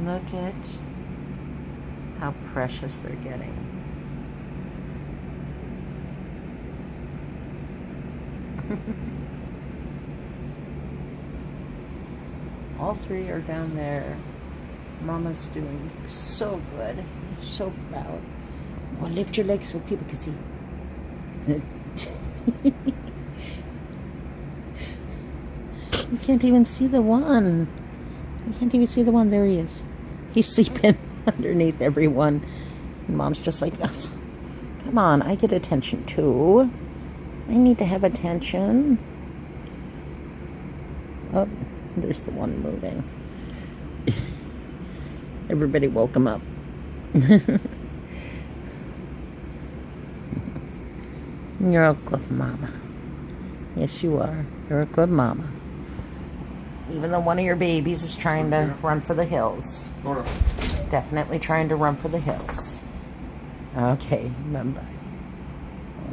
Look at how precious they're getting. All three are down there. Mama's doing so good. So proud. Well, lift your legs so people can see. You can't even see the one. You can't even see the one. There he is. He's sleeping underneath everyone. And Mom's just like, come on, I get attention too. I need to have attention. Oh, there's the one moving. Everybody woke him up. You're a good mama. Yes, you are. You're a good mama. Even though one of your babies is trying to run for the hills. Definitely trying to run for the hills. Okay, bye-bye.